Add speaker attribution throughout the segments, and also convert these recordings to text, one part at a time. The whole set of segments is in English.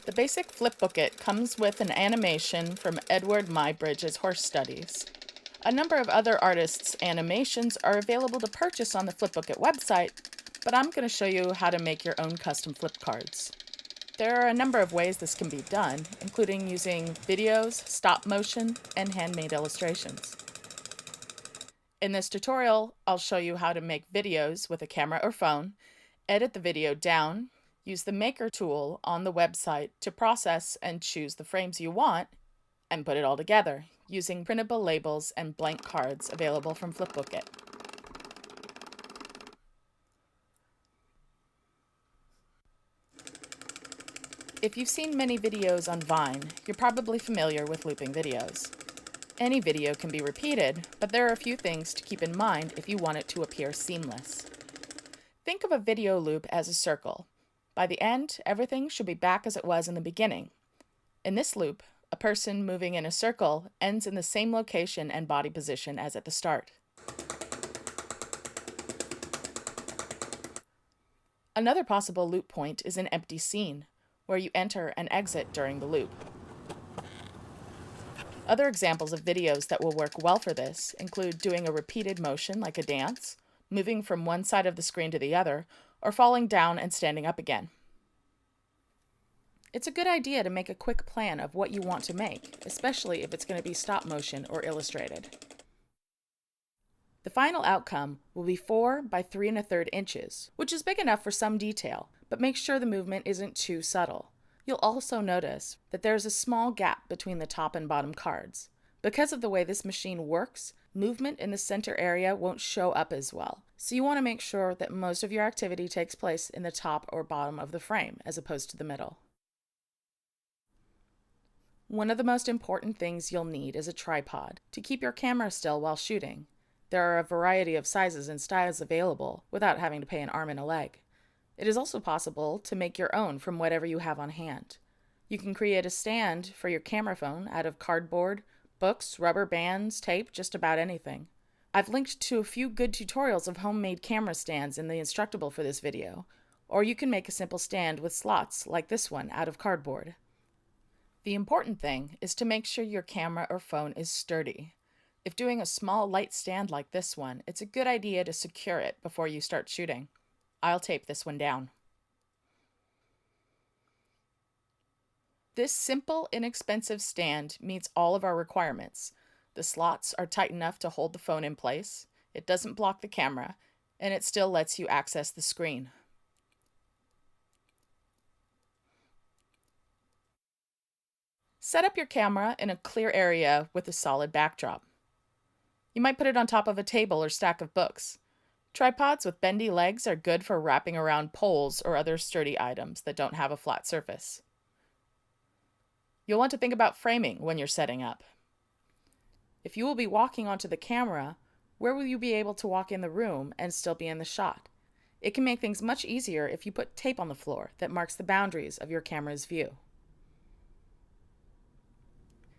Speaker 1: The basic FlipBooKit comes with an animation from Edward Muybridge's Horse Studies. A number of other artists' animations are available to purchase on the FlipBooKit website, but I'm going to show you how to make your own custom flip cards. There are a number of ways this can be done, including using videos, stop motion, and handmade illustrations. In this tutorial, I'll show you how to make videos with a camera or phone, edit the video down, use the Maker tool on the website to process and choose the frames you want, and put it all together using printable labels and blank cards available from FlipBooKit. If you've seen many videos on Vine, you're probably familiar with looping videos. Any video can be repeated, but there are a few things to keep in mind if you want it to appear seamless. Think of a video loop as a circle. By the end, everything should be back as it was in the beginning. In this loop, a person moving in a circle ends in the same location and body position as at the start. Another possible loop point is an empty scene, where you enter and exit during the loop. Other examples of videos that will work well for this include doing a repeated motion like a dance, moving from one side of the screen to the other, or falling down and standing up again. It's a good idea to make a quick plan of what you want to make, especially if it's going to be stop motion or illustrated. The final outcome will be 4 by 3 1/3 inches, which is big enough for some detail, but make sure the movement isn't too subtle. You'll also notice that there's a small gap between the top and bottom cards. Because of the way this machine works, movement in the center area won't show up as well, so you want to make sure that most of your activity takes place in the top or bottom of the frame as opposed to the middle. One of the most important things you'll need is a tripod to keep your camera still while shooting. There are a variety of sizes and styles available without having to pay an arm and a leg. It is also possible to make your own from whatever you have on hand. You can create a stand for your camera phone out of cardboard, books, rubber bands, tape, just about anything. I've linked to a few good tutorials of homemade camera stands in the Instructable for this video, or you can make a simple stand with slots like this one out of cardboard. The important thing is to make sure your camera or phone is sturdy. If doing a small light stand like this one, it's a good idea to secure it before you start shooting. I'll tape this one down. This simple, inexpensive stand meets all of our requirements. The slots are tight enough to hold the phone in place, it doesn't block the camera, and it still lets you access the screen. Set up your camera in a clear area with a solid backdrop. You might put it on top of a table or stack of books. Tripods with bendy legs are good for wrapping around poles or other sturdy items that don't have a flat surface. You'll want to think about framing when you're setting up. If you will be walking onto the camera, where will you be able to walk in the room and still be in the shot? It can make things much easier if you put tape on the floor that marks the boundaries of your camera's view.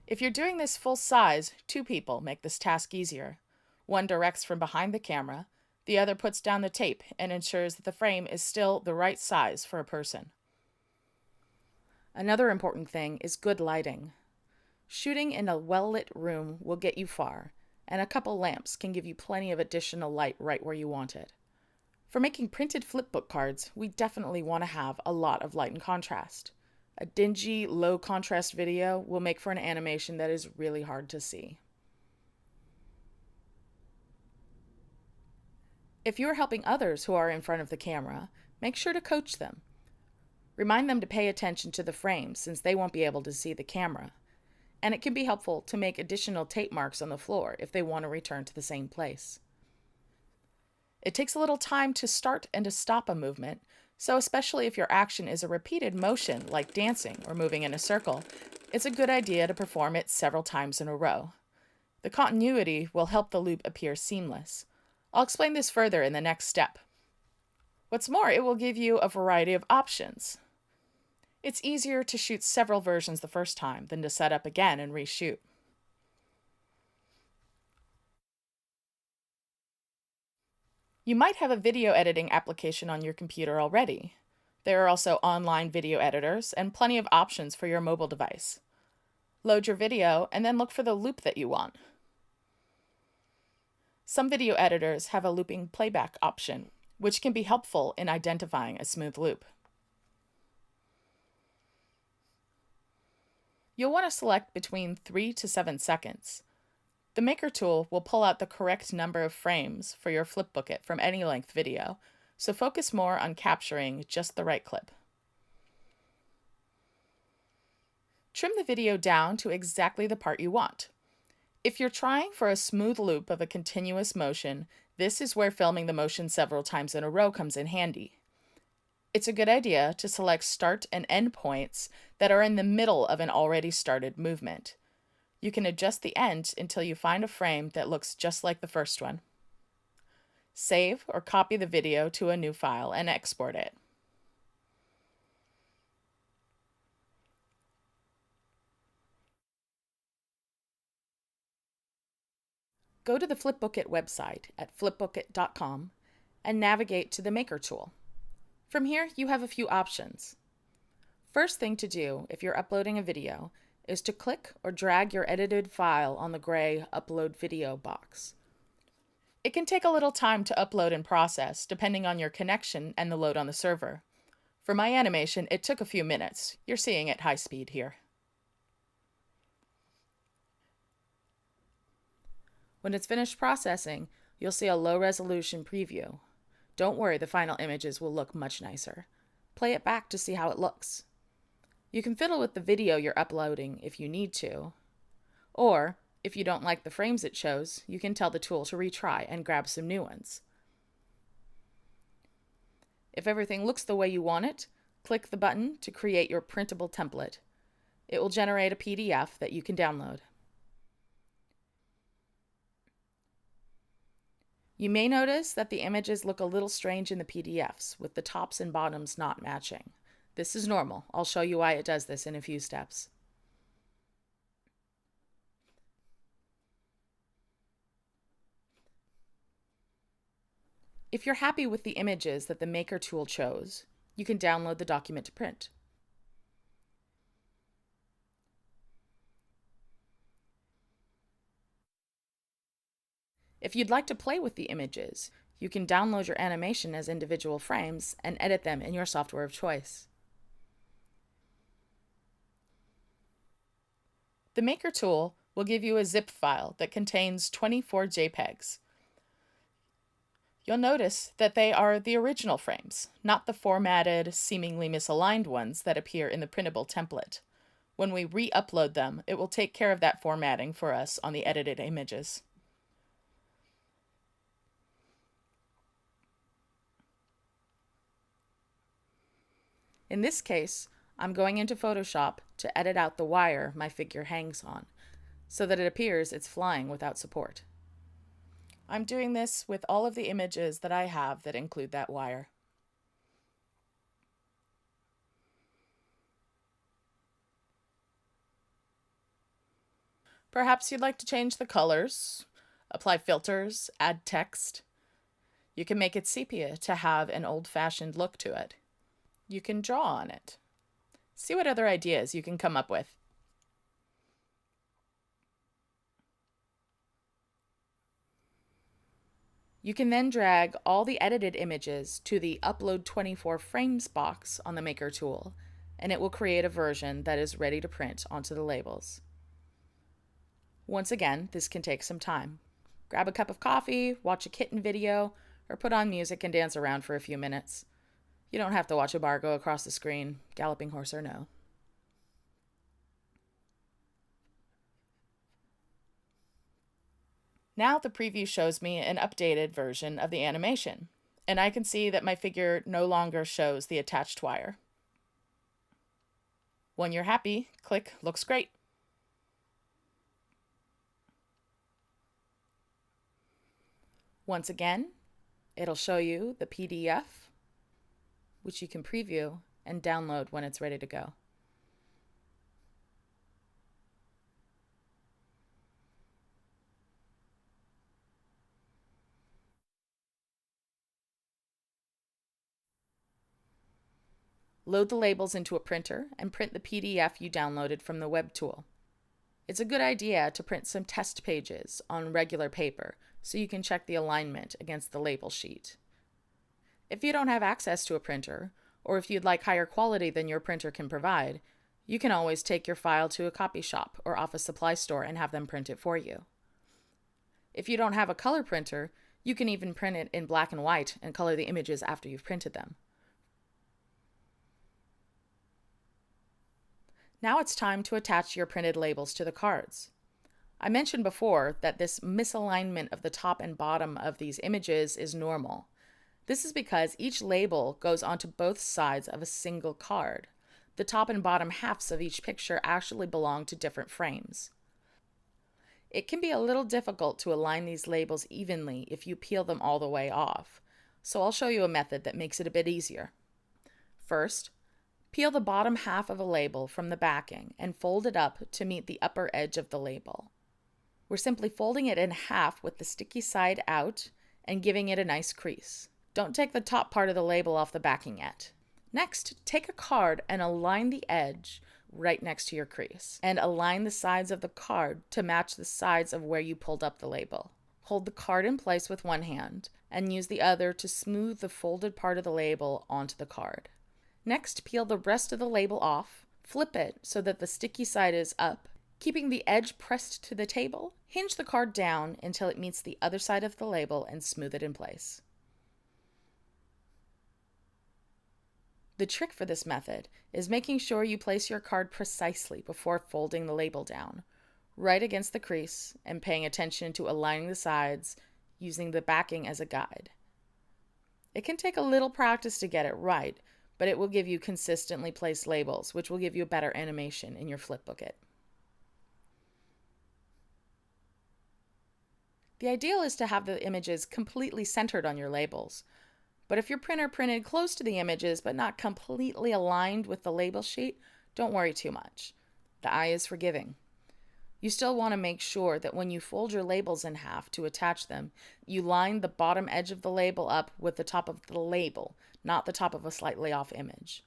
Speaker 1: If you're doing this full size, 2 people make this task easier. One directs from behind the camera, the other puts down the tape and ensures that the frame is still the right size for a person. Another important thing is good lighting. Shooting in a well-lit room will get you far, and a couple lamps can give you plenty of additional light right where you want it. For making printed flipbook cards, we definitely want to have a lot of light and contrast. A dingy, low-contrast video will make for an animation that is really hard to see. If you are helping others who are in front of the camera, make sure to coach them. Remind them to pay attention to the frame since they won't be able to see the camera. And it can be helpful to make additional tape marks on the floor if they want to return to the same place. It takes a little time to start and to stop a movement, so especially if your action is a repeated motion like dancing or moving in a circle, it's a good idea to perform it several times in a row. The continuity will help the loop appear seamless. I'll explain this further in the next step. What's more, it will give you a variety of options. It's easier to shoot several versions the first time than to set up again and reshoot. You might have a video editing application on your computer already. There are also online video editors and plenty of options for your mobile device. Load your video and then look for the loop that you want. Some video editors have a looping playback option, which can be helpful in identifying a smooth loop. You'll want to select between 3 to 7 seconds. The Maker tool will pull out the correct number of frames for your FlipBooKit from any length video, so focus more on capturing just the right clip. Trim the video down to exactly the part you want. If you're trying for a smooth loop of a continuous motion, this is where filming the motion several times in a row comes in handy. It's a good idea to select start and end points that are in the middle of an already started movement. You can adjust the end until you find a frame that looks just like the first one. Save or copy the video to a new file and export it. Go to the FlipBooKit website at flipbookit.com and navigate to the Maker tool. From here, you have a few options. First thing to do if you're uploading a video is to click or drag your edited file on the gray Upload Video box. It can take a little time to upload and process depending on your connection and the load on the server. For my animation, it took a few minutes. You're seeing it high speed here. When it's finished processing, you'll see a low-resolution preview. Don't worry, the final images will look much nicer. Play it back to see how it looks. You can fiddle with the video you're uploading if you need to. Or, if you don't like the frames it shows, you can tell the tool to retry and grab some new ones. If everything looks the way you want it, click the button to create your printable template. It will generate a PDF that you can download. You may notice that the images look a little strange in the PDFs, with the tops and bottoms not matching. This is normal. I'll show you why it does this in a few steps. If you're happy with the images that the Maker tool chose, you can download the document to print. If you'd like to play with the images, you can download your animation as individual frames and edit them in your software of choice. The Maker tool will give you a zip file that contains 24 JPEGs. You'll notice that they are the original frames, not the formatted, seemingly misaligned ones that appear in the printable template. When we re-upload them, it will take care of that formatting for us on the edited images. In this case, I'm going into Photoshop to edit out the wire my figure hangs on, so that it appears it's flying without support. I'm doing this with all of the images that I have that include that wire. Perhaps you'd like to change the colors, apply filters, add text. You can make it sepia to have an old-fashioned look to it. You can draw on it. See what other ideas you can come up with. You can then drag all the edited images to the Upload 24 Frames box on the Maker tool, and it will create a version that is ready to print onto the labels. Once again, this can take some time. Grab a cup of coffee, watch a kitten video, or put on music and dance around for a few minutes. You don't have to watch a bar go across the screen, galloping horse or no. Now the preview shows me an updated version of the animation, and I can see that my figure no longer shows the attached wire. When you're happy, click Looks Great. Once again, it'll show you the PDF, which you can preview and download when it's ready to go. Load the labels into a printer and print the PDF you downloaded from the web tool. It's a good idea to print some test pages on regular paper so you can check the alignment against the label sheet. If you don't have access to a printer, or if you'd like higher quality than your printer can provide, you can always take your file to a copy shop or office supply store and have them print it for you. If you don't have a color printer, you can even print it in black and white and color the images after you've printed them. Now it's time to attach your printed labels to the cards. I mentioned before that this misalignment of the top and bottom of these images is normal. This is because each label goes onto both sides of a single card. The top and bottom halves of each picture actually belong to different frames. It can be a little difficult to align these labels evenly if you peel them all the way off, so I'll show you a method that makes it a bit easier. First, peel the bottom half of a label from the backing and fold it up to meet the upper edge of the label. We're simply folding it in half with the sticky side out and giving it a nice crease. Don't take the top part of the label off the backing yet. Next, take a card and align the edge right next to your crease, and align the sides of the card to match the sides of where you pulled up the label. Hold the card in place with one hand and use the other to smooth the folded part of the label onto the card. Next, peel the rest of the label off, flip it so that the sticky side is up. Keeping the edge pressed to the table, hinge the card down until it meets the other side of the label and smooth it in place. The trick for this method is making sure you place your card precisely before folding the label down, right against the crease, and paying attention to aligning the sides using the backing as a guide. It can take a little practice to get it right, but it will give you consistently placed labels, which will give you a better animation in your FlipBooKit. The ideal is to have the images completely centered on your labels, but if your printer printed close to the images but not completely aligned with the label sheet, don't worry too much. The eye is forgiving. You still want to make sure that when you fold your labels in half to attach them, you line the bottom edge of the label up with the top of the label, not the top of a slightly off image.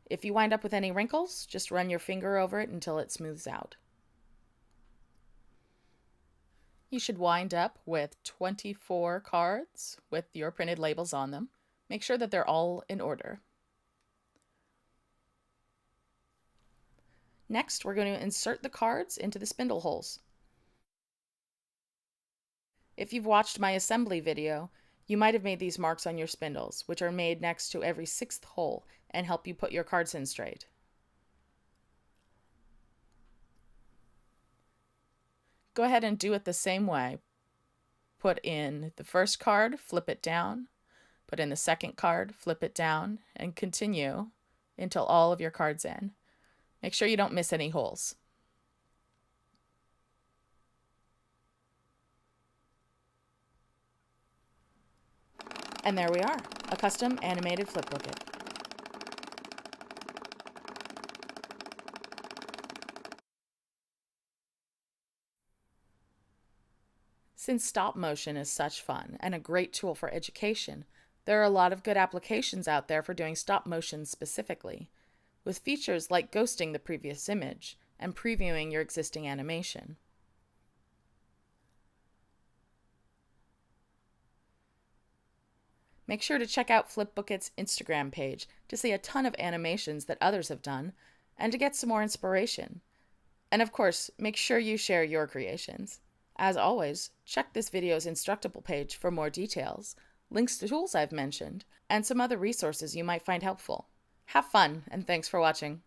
Speaker 1: If you wind up with any wrinkles, just run your finger over it until it smooths out. You should wind up with 24 cards with your printed labels on them. Make sure that they're all in order. Next, we're going to insert the cards into the spindle holes. If you've watched my assembly video, you might have made these marks on your spindles, which are made next to every 6th hole and help you put your cards in straight. Go ahead and do it the same way. Put in the first card, flip it down, put in the second card, flip it down, and continue until all of your cards in. Make sure you don't miss any holes. And there we are, a custom animated FlipBooKit. Since stop motion is such fun and a great tool for education, there are a lot of good applications out there for doing stop motion specifically, with features like ghosting the previous image and previewing your existing animation. Make sure to check out FlipBooKit's Instagram page to see a ton of animations that others have done and to get some more inspiration. And of course, make sure you share your creations. As always, check this video's Instructable page for more details, links to tools I've mentioned, and some other resources you might find helpful. Have fun, and thanks for watching.